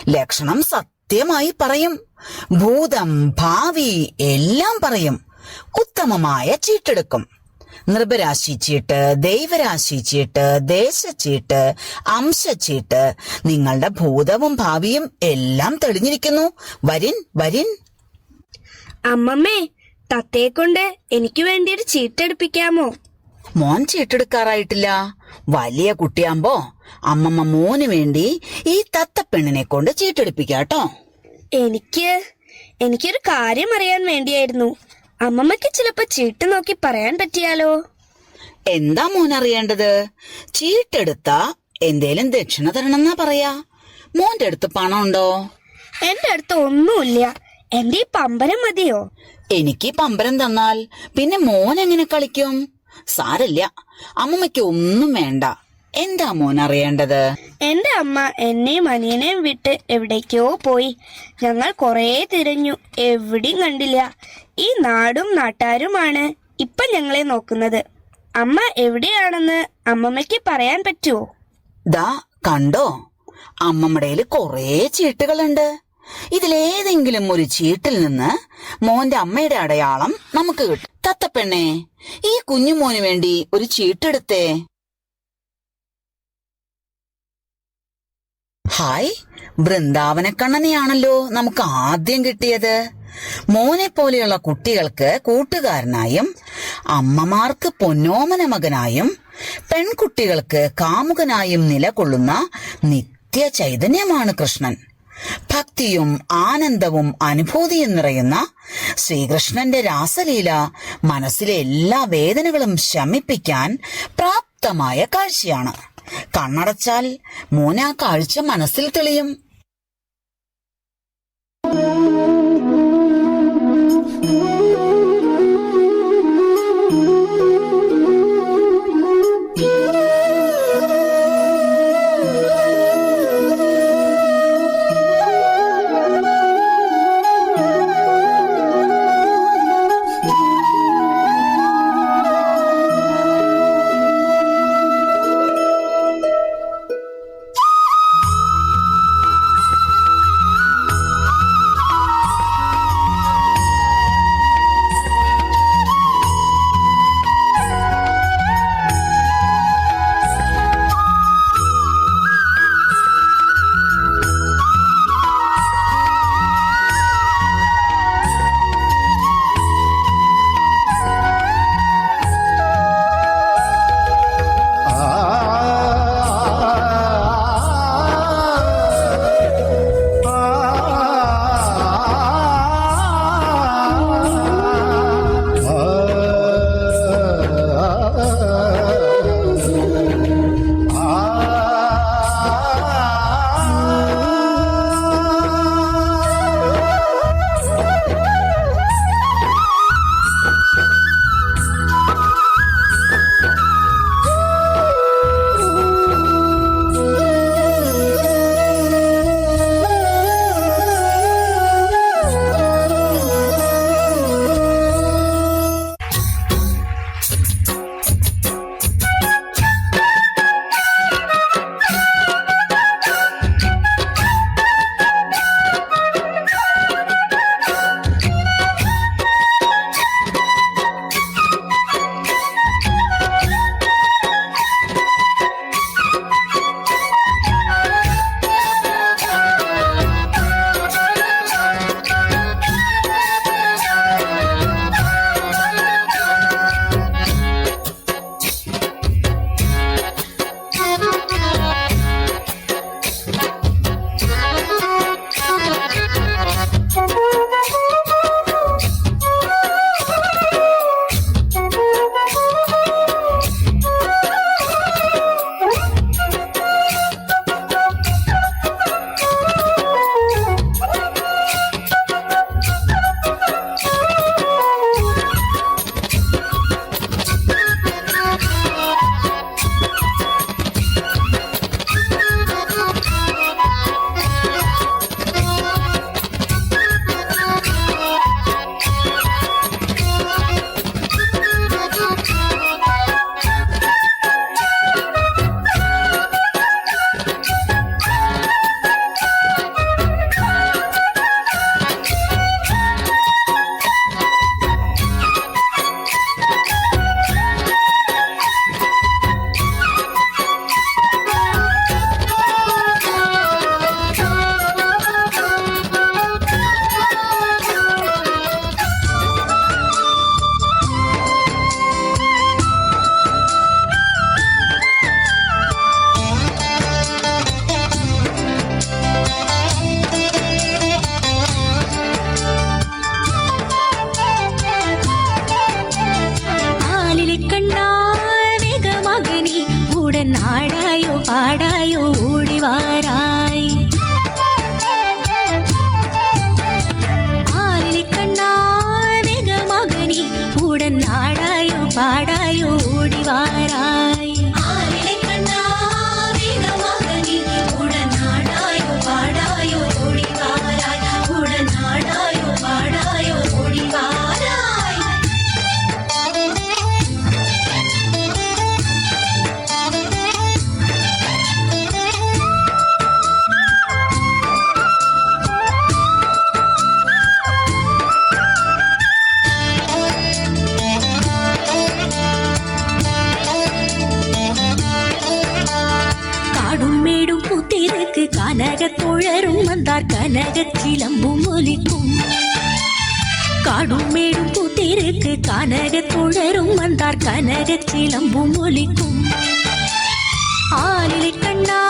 ലക്ഷണം സത്യമായി പറയും. ഭൂതം ഭാവി എല്ലാം പറയും. ഉത്തമമായ ചീട്ടെടുക്കും. നൃപരാശി ചീട്ട്, ദൈവരാശി ചീട്ട്, ദേശച്ചീട്ട്, അംശച്ചീട്ട്. നിങ്ങളുടെ ഭൂതവും ഭാവിയും എല്ലാം തെളിഞ്ഞിരിക്കുന്നു. വരിൻ വരിൻ. അമ്മമ്മേ, തത്തയെ കൊണ്ട് എനിക്ക് വേണ്ടി ഒരു ചീട്ടെടുപ്പിക്കാമോ? മോൻ ചീട്ടെടുക്കാറായിട്ടില്ല. വലിയ കുട്ടിയാകുമ്പോ അമ്മമ്മ മോന് വേണ്ടി ഈ തത്തപ്പെണ്ണിനെ കൊണ്ട് ചീട്ടെടുപ്പിക്കാട്ടോ. എനിക്കൊരു കാര്യം അറിയാൻ വേണ്ടിയായിരുന്നു. അമ്മമ്മയ്ക്ക് ചിലപ്പോ ചീട്ട് നോക്കി പറയാൻ പറ്റിയാലോ? എന്താ മോൻ അറിയേണ്ടത്? ചീട്ടെടുത്താ എന്തേലും ദക്ഷിണ തരണമെന്നാ പറയാ. മോന്റെ അടുത്ത് പണമുണ്ടോ? എന്റെ അടുത്ത് ഒന്നുമില്ല. എന്റെ ഈ പമ്പരം മതിയോ? എനിക്ക് പമ്പരം തന്നാൽ പിന്നെ മോൻ എങ്ങനെ കളിക്കും? സാരല്ല, അമ്മമ്മയ്ക്ക് ഒന്നും വേണ്ട. എന്താ മോൻ അറിയേണ്ടത്? എന്റെ അമ്മ എന്നെയും അനിയനെയും വിട്ട് എവിടേക്കോ പോയി. ഞങ്ങൾ കൊറേ തിരഞ്ഞു, എവിടെയും കണ്ടില്ല. ഈ നാടും നാട്ടാരുമാണ് ഇപ്പൊ ഞങ്ങളെ നോക്കുന്നത്. അമ്മ എവിടെയാണെന്ന് അമ്മമ്മയ്ക്ക് പറയാൻ പറ്റുമോ? ദാ കണ്ടോ, അമ്മമ്മടേല് കൊറേ ചീട്ടുകളുണ്ട്. ഇതിലേതെങ്കിലും ഒരു ചീട്ടിൽ നിന്ന് മോന്റെ അമ്മയുടെ അടയാളം നമുക്ക് കിട്ടും. തത്തപ്പെണ്ണേ, ഈ കുഞ്ഞുമോന് വേണ്ടി ഒരു ചീട്ടെടുത്തേ. ഹായ്, വൃന്ദാവനക്കണ്ണനെയാണല്ലോ നമുക്ക് ആദ്യം കിട്ടിയത്. മോനെ പോലെയുള്ള കുട്ടികൾക്ക് കൂട്ടുകാരനായും, അമ്മമാർക്ക് പൊന്നോമന മകനായും, പെൺകുട്ടികൾക്ക് കാമുകനായും നിലകൊള്ളുന്ന നിത്യ ചൈതന്യമാണ് കൃഷ്ണൻ. ഭക്തിയും ആനന്ദവും അനുഭൂതിയും നിറയുന്ന ശ്രീകൃഷ്ണന്റെ രാസലീല മനസ്സിലെ എല്ലാ വേദനകളും ശമിപ്പിക്കാൻ പ്രാപ്തമായ കാഴ്ചയാണ്. കണ്ണടച്ചാൽ മോന് ആ കാഴ്ച മനസ്സിൽ തെളിയും. തുഴരും വந்தாർ കനകച്ചിലമ്പും ഒലിക്കും காடும் மேடும் பூத்திருக்கு கனக துழரும் வந்தார் கனகச்சிலம்பும் ஒலிக்கும் ஆளிலை கண்ணா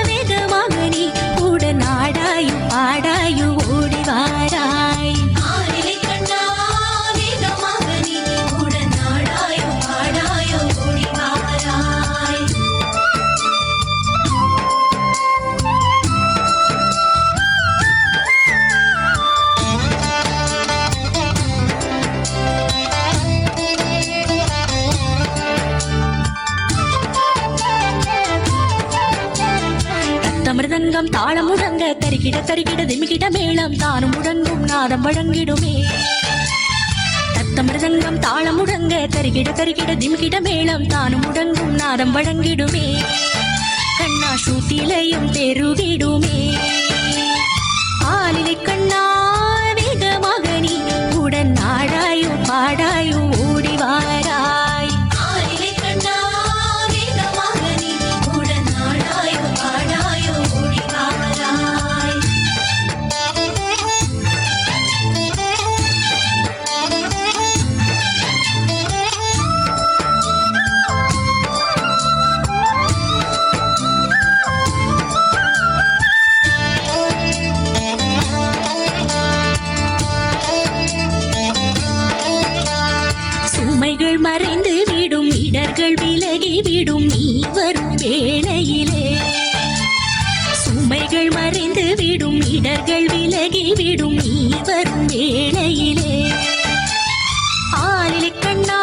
வேகமாக நீ கூட நாடாயும் பாடாயும் ஓடி வாராய் ஆளிலை கண்ணா வேகமாக நீ கூட நாடாயும் பாடாயும் ஓடி வாராய் மிருதங்கம் தாளம் முழங்க தரிக்கிட தரிக்கிட திமிக்கிட மேளம் தானும் முழங்கும் நாதம் வழங்கிடுமே தத்த மிருதங்கம் தாளம் முழங்க தரிக்கிட தரிக்கிட திமிக்கிட மேளம் தானும் முழங்கும் நாதம் வழங்கிடுமே கண்ணா சூத்திலையும் பெருகிடுமே ஆளிலை கண்ணா வேகமாக நீ உடன் நாடாயும் பாடாயும் ஓடி வாராய் ஆளிலை கண்ணா வேகமாக நீ உடன் நாடாயும் பாடாயும் ஓடி வாராய் சுமைகள் மறைந்து விடும் இடர்கள் விலகி விடும் நீ வரும் வேளையிலே சுமைகள் மறைந்து விடும் இடர்கள் விலகி விடும் நீ வரும் வேளையிலே ஆளிலை கண்ணா